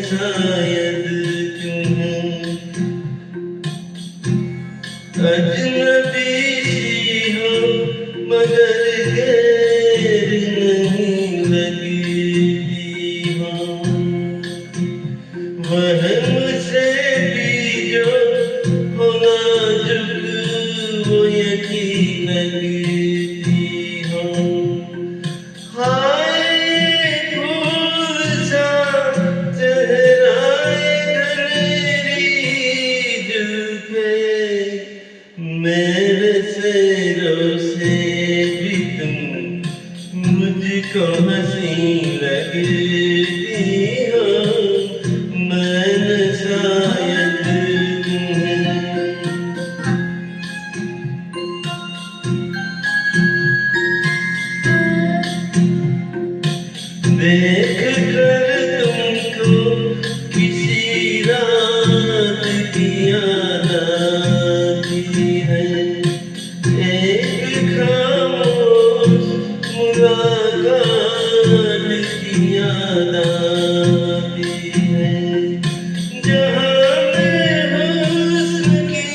शायद तुम्हें अजनबी सी हो मगर गैर नहीं लगती हो। वहम से भी जो हो नाजुक वो यकीन लगती हो। हाय फूल सा चेहराए घनेरी जुल्फे, मेरे सैरों से भी तुम मुझको हंसी लगती हो। मैंने शायद तुम्हें देख कर तुमको किसी रात की याद आती है। एक खामोश मुलाकात की याद आती है। जहाँ में हुस्न की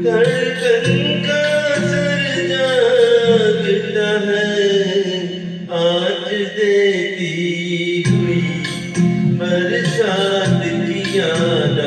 धड़कन का सर जागता है, आज देती हुई बरसात की याद